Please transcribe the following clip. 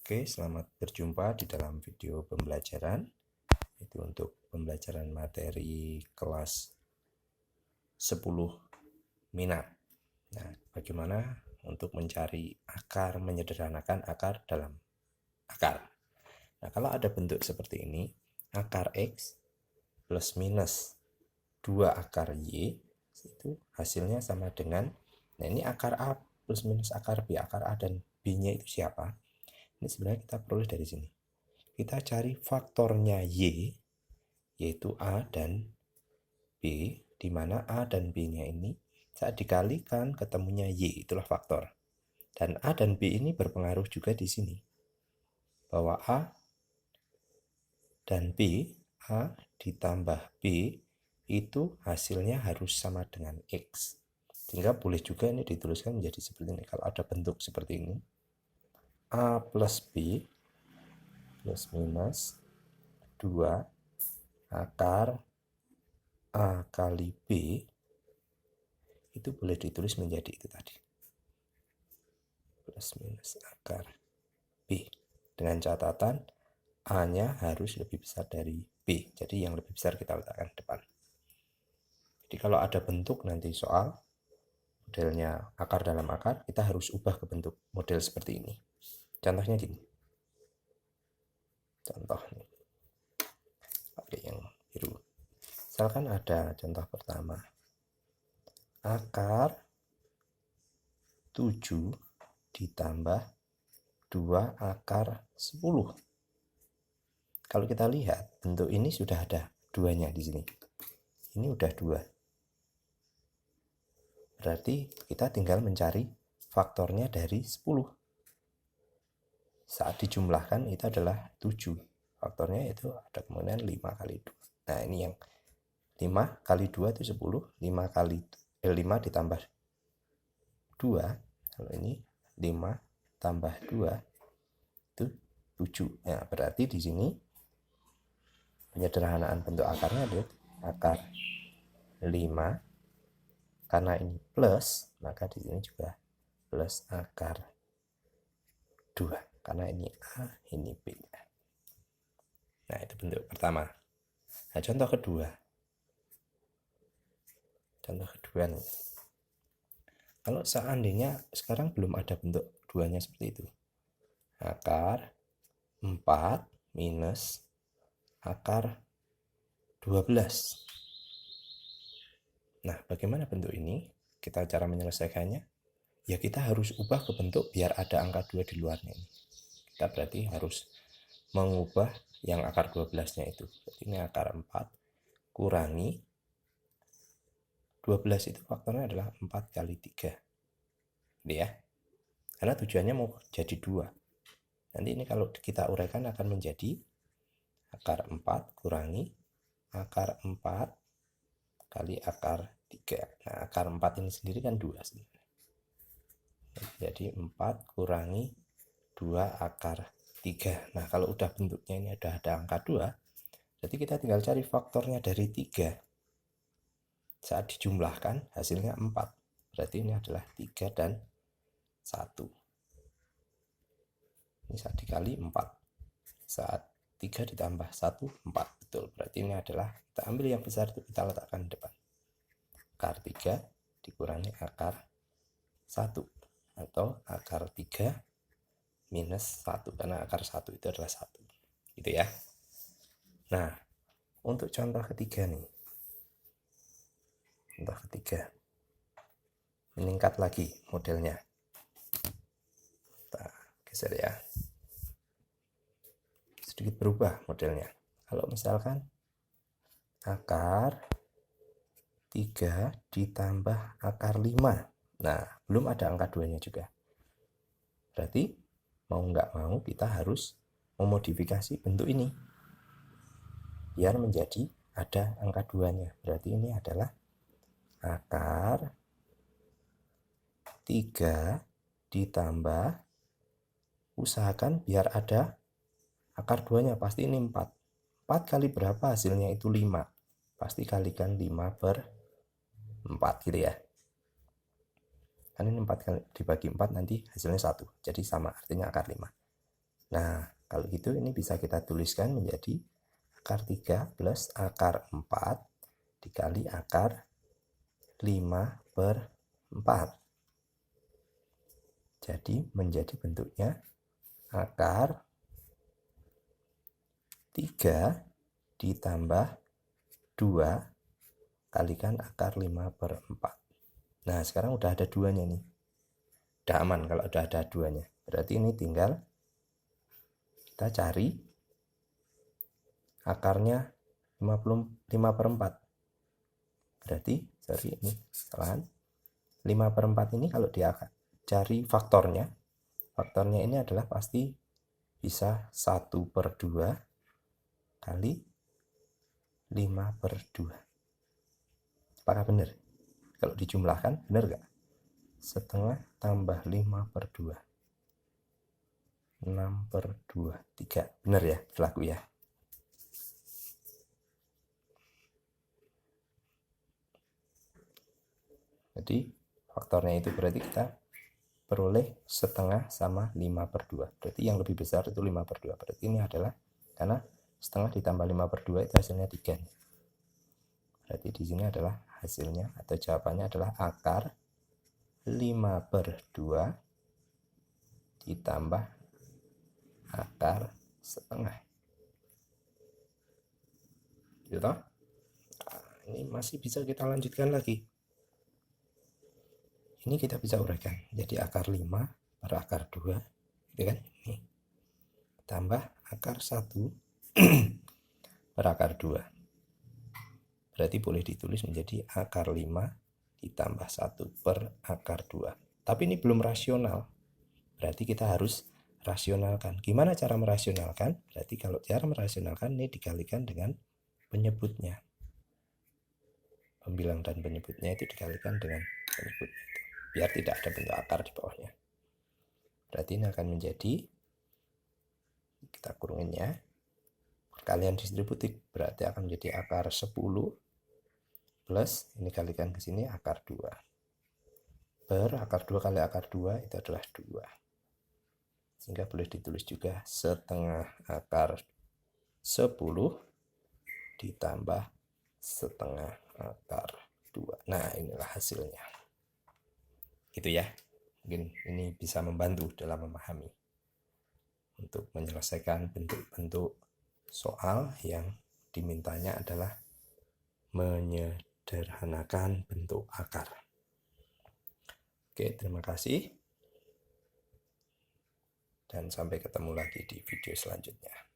Oke, selamat berjumpa di dalam video pembelajaran. Itu untuk pembelajaran materi kelas 10 minat. Nah, bagaimana untuk mencari akar, menyederhanakan akar dalam akar. Nah, kalau ada bentuk seperti ini, akar X plus minus 2 akar Y, itu hasilnya sama dengan, nah ini akar A plus minus akar B, akar A dan B-nya itu siapa? Ini sebenarnya kita peroleh dari sini. Kita cari faktornya Y, yaitu A dan B, di mana A dan B-nya ini saat dikalikan ketemunya Y, itulah faktor. Dan A dan B ini berpengaruh juga di sini. Bahwa A dan B, A ditambah B, itu hasilnya harus sama dengan X. Sehingga boleh juga ini dituliskan menjadi seperti ini. Kalau ada bentuk seperti ini, A plus B plus minus 2 akar A kali B, itu boleh ditulis menjadi itu tadi, plus minus akar B, dengan catatan A-nya harus lebih besar dari B. Jadi yang lebih besar kita letakkan depan. Jadi kalau ada bentuk nanti soal modelnya akar dalam akar, kita harus ubah ke bentuk model seperti ini. Contohnya gini. Contoh nih. Pakai yang biru. Misalkan ada contoh pertama. Akar 7 ditambah 2 akar 10. Kalau kita lihat, bentuk ini sudah ada duanya di sini. Ini udah 2. Berarti kita tinggal mencari faktornya dari 10. Saat dijumlahkan itu adalah 7. Faktornya itu ada kemungkinan 5 kali 2. Nah, ini yang 5 kali 2 itu 10. 5 ditambah 2. Kalau ini 5 tambah 2 itu 7. Nah, berarti di sini penyederhanaan bentuk akarnya adalah akar 5. Karena ini plus, maka di sini juga plus akar 2. Karena ini A, ini B. Nah, itu bentuk pertama. Nah, contoh kedua. Contoh kedua nih. Kalau seandainya sekarang belum ada bentuk duanya seperti itu. Akar 4 minus akar 12. Nah, bagaimana bentuk ini? Kita cara menyelesaikannya? Ya, kita harus ubah ke bentuk biar ada angka 2 di luarnya ini. Kita berarti harus mengubah yang akar 12-nya itu. Berarti ini akar 4 kurangi 12 itu faktornya adalah 4 kali 3. Ini ya. Karena tujuannya mau jadi 2. Nanti ini kalau kita uraikan akan menjadi akar 4 kurangi akar 4 kali akar 3. Nah, akar 4 ini sendiri kan 2 sebenarnya. Jadi 4 kurangi 2 akar 3. Nah, kalau udah bentuknya ini ada angka 2, jadi kita tinggal cari faktornya dari 3. Saat dijumlahkan hasilnya 4. Berarti ini adalah 3 dan 1. Ini saat dikali 4. Saat 3 ditambah 1, 4. Betul. Berarti ini adalah, kita ambil yang besar itu kita letakkan di depan. Akar 3 dikurangi akar 1. Atau akar 3 minus 1. Karena akar 1 itu adalah 1. Gitu ya. Nah, untuk contoh ketiga nih. Contoh ketiga. Meningkat lagi modelnya. Kita geser ya. Sedikit berubah modelnya. Kalau misalkan akar 3 ditambah akar 5. Nah, belum ada angka 2-nya juga. Berarti mau nggak mau kita harus memodifikasi bentuk ini. Biar menjadi ada angka 2-nya. Berarti ini adalah akar 3 ditambah, usahakan biar ada akar 2-nya, pasti ini 4. 4 kali berapa hasilnya itu 5. Pasti kalikan 5 per 4 gitu ya. Kan ini 4 kali dibagi 4 nanti hasilnya 1. Jadi sama, artinya akar 5. Nah, kalau gitu ini bisa kita tuliskan menjadi akar 3 plus akar 4 dikali akar 5/4. Jadi menjadi bentuknya akar 3 ditambah 2 kalikan akar 5/4. Nah, sekarang udah ada 2-nya nih. Udah aman kalau udah ada 2-nya. Berarti ini tinggal kita cari akarnya 5/4. Berarti, sorry ini kesalahan. 5/4 ini kalau dia cari faktornya ini adalah pasti bisa 1/2 kali 5/2. Apakah benar? Kalau dijumlahkan, benar nggak? Setengah tambah 5/2. 6/2. 3. Benar ya, berlaku ya. Jadi faktornya itu berarti kita peroleh setengah sama 5/2. Berarti yang lebih besar itu 5/2. Berarti ini adalah karena setengah ditambah 5/2 itu hasilnya 3. Berarti di sini adalah hasilnya atau jawabannya adalah akar 5/2 ditambah akar setengah. Gitu. Nah, ini masih bisa kita lanjutkan lagi. Ini kita bisa uraikan. Jadi akar 5 per akar 2, gitu kan? Ini. Tambah akar 1 per akar 2. Berarti boleh ditulis menjadi akar 5 ditambah 1 per akar 2. Tapi ini belum rasional. Berarti kita harus rasionalkan. Gimana cara merasionalkan? Berarti kalau cara merasionalkan ini dikalikan dengan penyebutnya. Pembilang dan penyebutnya itu dikalikan dengan penyebutnya. Biar tidak ada bentuk akar di bawahnya. Berarti ini akan menjadi, kita kurungin ya, perkalian distributif. Berarti akan menjadi akar 10 plus, ini kalikan ke sini akar 2. Per akar 2 kali akar 2 itu adalah 2. Sehingga boleh ditulis juga setengah akar 10 ditambah setengah akar 2. Nah, inilah hasilnya. Gitu ya. Mungkin ini bisa membantu dalam memahami untuk menyelesaikan bentuk-bentuk soal yang dimintanya adalah menyederhanakan bentuk akar. Oke, terima kasih. Dan sampai ketemu lagi di video selanjutnya.